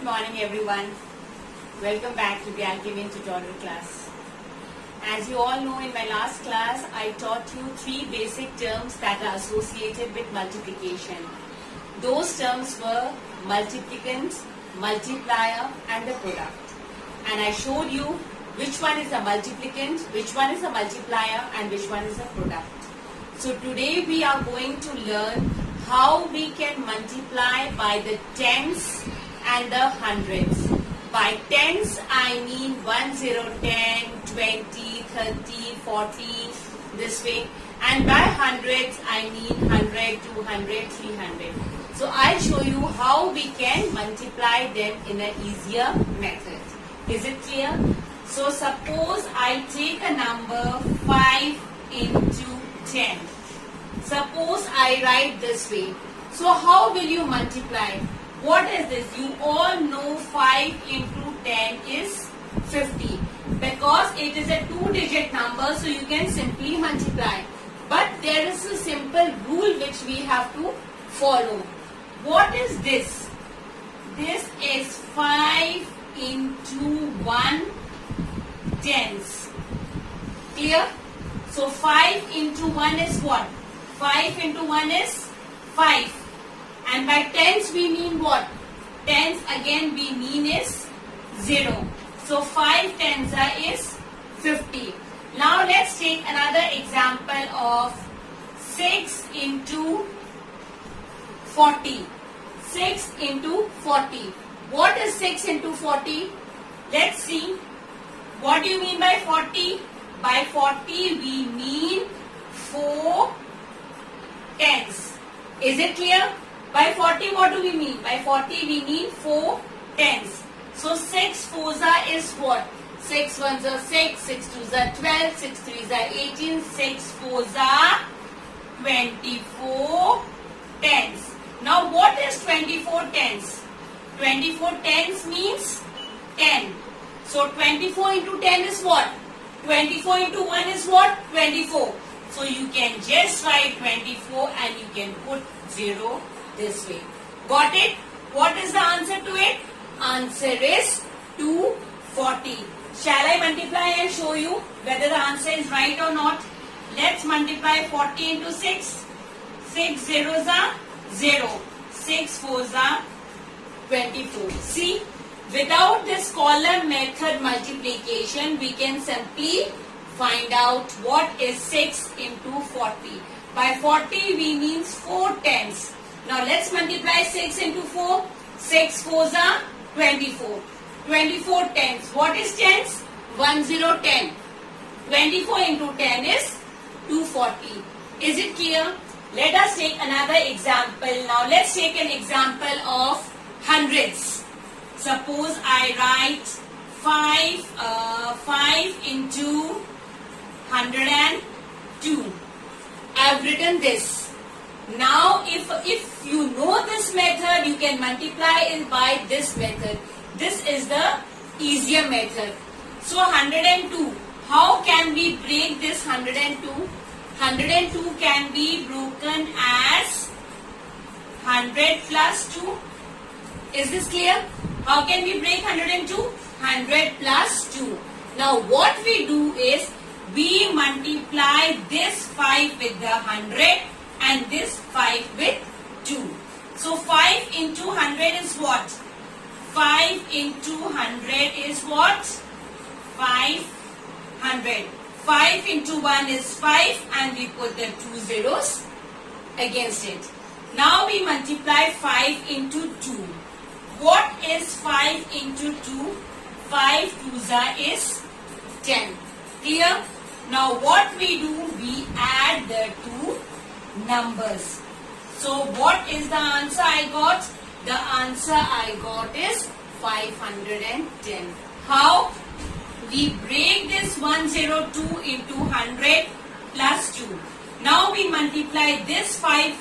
morning everyone. Welcome back to the Alchemy tutorial class. As you all know, in my last class I taught you three basic terms that are associated with multiplication. Those terms were multiplicand, multiplier and the product. And I showed you which one is a multiplicand, which one is a multiplier and which one is a product. So today we are going to learn how we can multiply by the tens and the hundreds. By tens I mean 1, 0, 10, 20, 30, 40, this way. And by hundreds I mean 100, 200, 300. So I'll show you how we can multiply them in an easier method. Is it clear? So suppose I take a number 5 into 10. Suppose I write this way. So how will you multiply? What is this? You all know 5 into 10 is 50. Because it is a two-digit number, so you can simply multiply. But there is a simple rule which we have to follow. What is this? This is 5 into 1 tens. Clear? So 5 into 1 is what? 5 into 1 is 5. And by tens we mean what? Tens again we mean is 0. So 5 tens is 50. Now let's take another example of 6 into 40. 6 into 40. What is 6 into 40? Let's see. What do you mean by 40? By 40 we mean 4 tens. Is it clear? By 40 what do we mean? By 40 we mean 4 tens. So 6 fours is what? 6 ones are 6, 6 twos are 12, 6 threes are 18, 6 fours are 24 tens. Now what is 24 tens? 24 tens means 10. So 24 into 10 is what? 24 into 1 is what? 24. So you can just write 24 and you can put 0 this way. Got it? What is the answer to it? Answer is 240. Shall I multiply and show you whether the answer is right or not? Let's multiply 40 into 6. 6 zeros are 0. 6 fours are 24. See? Without this column method multiplication, we can simply find out what is 6 into 40. By 40 we means 4 tens. Now let's multiply 6 into 4. 6 fours are 24. 24 tens. What is tens? 1, 0, 10. 24 into 10 is 240. Is it clear? Let us take another example. Now let's take an example of hundreds. Suppose I write 5 into 102. I have written this. Now if you know this method, you can multiply it by this method. This is the easier method. So 102. How can we break this 102? 102 can be broken as 100 plus 2. Is this clear? How can we break 102? 100 plus 2. Now what we do is we multiply this 5 with the 100 and this 5 with 2. So 5 into 100 is what? 5 into 100 is what? 500. 5 into 1 is 5 and we put the 2 zeros against it. Now we multiply 5 into 2. What is 5 into 2? 5 twos is 10. Clear? Now what we do? We add the two numbers. So what is the answer I got? The answer I got is 510. How? We break this 102 into 100 plus 2. Now we multiply this 5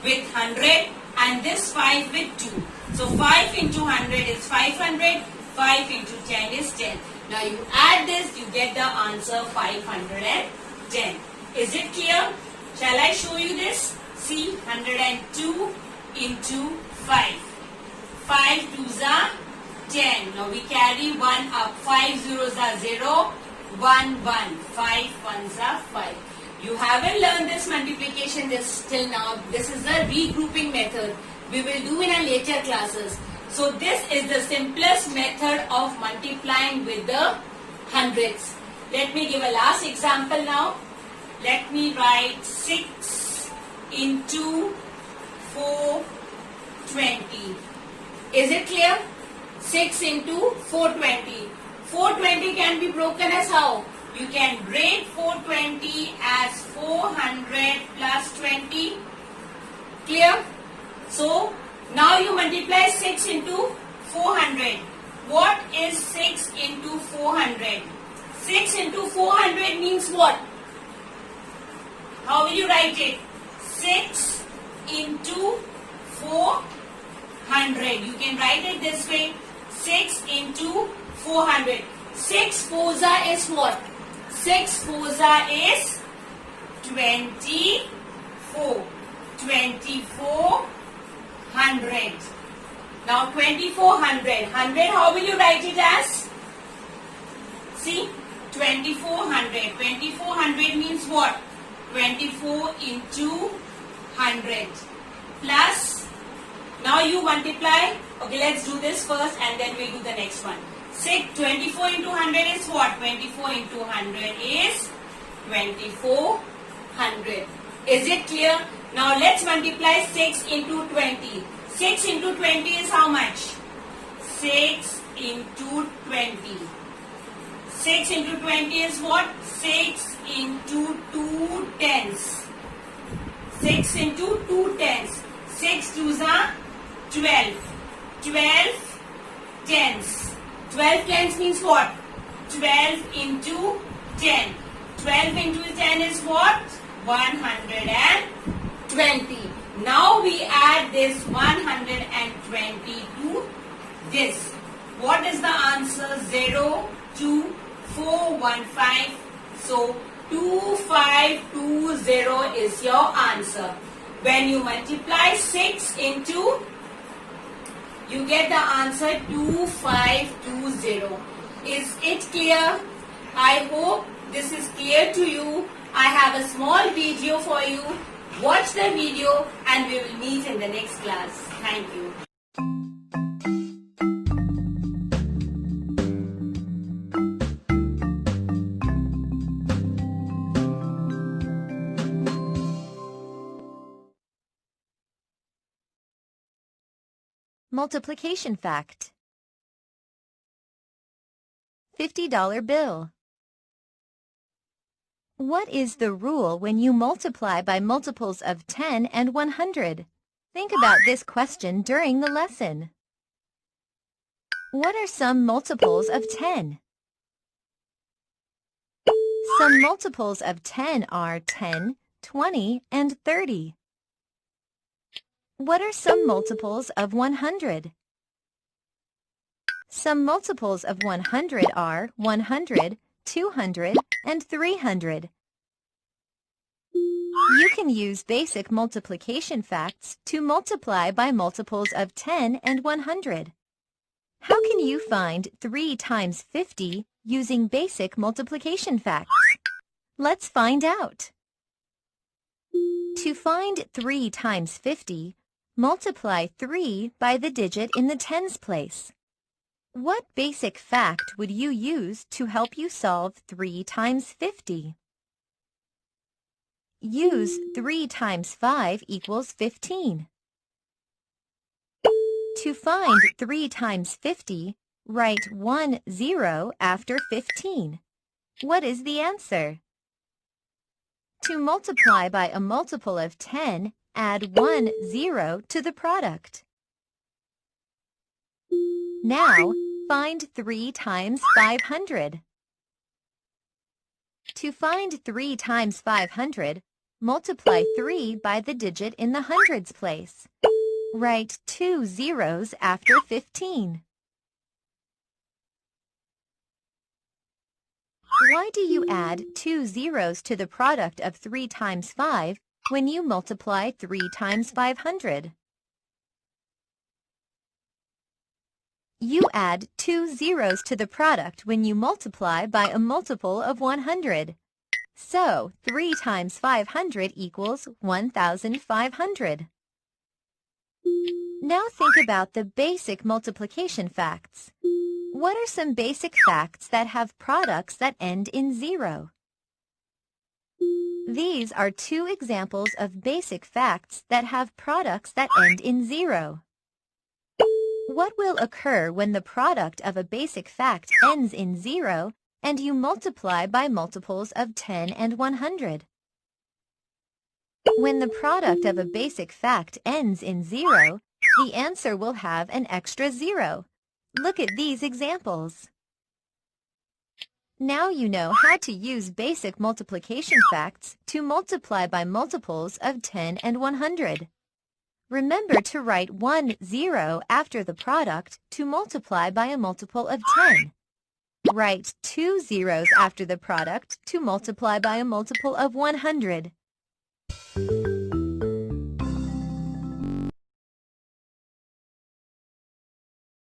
with 100 and this 5 with 2. So 5 into 100 is 500. 5 into 10 is 10. Now you add this, you get the answer 510. Is it clear? Shall I show you this? See, 102 into 5. 5 twos are 10. Now we carry 1 up. 5 zeros are 0. 1, 1. 5 ones are 5. You haven't learned this multiplication till now. This is the regrouping method. We will do in our later classes. So this is the simplest method of multiplying with the hundreds. Let me give a last example now. Let me write 6 into 420. Is it clear? 6 into 420. 420 can be broken as how? You can break 420 as 400 plus 20. Clear? So, now you multiply 6 into 400. What is 6 into 400? 6 into 400 means what? How will you write it? 6 into 400. You can write it this way. 6 into 400. 6 fours is what? 6 fours is 24. 2400. Now 2400. 100, how will you write it as? See? 2400. 2400 means what? 24 into 100. Plus, now you multiply. Okay, let's do this first and then we'll do the next one. 24 into 100 is what? 24 into 100 is 2400. Is it clear? Now let's multiply 6 into 20. 6 into 20 is how much? 6 into 20. 6 into 20 is what? 6 into 2 tens. 6 into 2 tens. 6 twos are 12. 12 tens. 12 tens means what? 12 into 10. 12 into 10 is what? 120. Now we add this 120 to this. What is the answer? 0, 2, 4, 1, 5. So 2520 is your answer. When you multiply 6 into, you get the answer 2520. Is it clear? I hope this is clear to you. I have a small video for you. Watch the video and we will meet in the next class. Thank you. Multiplication fact. $50 bill. What is the rule when you multiply by multiples of 10 and 100? Think about this question during the lesson. What are some multiples of 10? Some multiples of 10 are 10, 20, and 30. What are some multiples of 100? Some multiples of 100 are 100, 200, and 300. You can use basic multiplication facts to multiply by multiples of 10 and 100. How can you find 3 times 50 using basic multiplication facts? Let's find out. To find 3 times 50, multiply 3 by the digit in the tens place. What basic fact would you use to help you solve 3 times 50? Use 3 times 5 equals 15. To find 3 times 50, write 1 0 after 15. What is the answer? To multiply by a multiple of 10, add 1 0 to the product. Now, find 3 times 500. To find 3 times 500, multiply 3 by the digit in the hundreds place. Write 2 zeros after 15. Why do you add 2 zeros to the product of 3 times 5 when you multiply 3 times 500? You add 2 zeros to the product when you multiply by a multiple of 100. So, 3 times 500 equals 1,500. Now think about the basic multiplication facts. What are some basic facts that have products that end in 0? These are 2 examples of basic facts that have products that end in 0. What will occur when the product of a basic fact ends in 0 and you multiply by multiples of 10 and 100? When the product of a basic fact ends in 0, the answer will have an extra 0. Look at these examples. Now you know how to use basic multiplication facts to multiply by multiples of 10 and 100. Remember to write 1 0 after the product to multiply by a multiple of 10. Write 2 zeros after the product to multiply by a multiple of 100.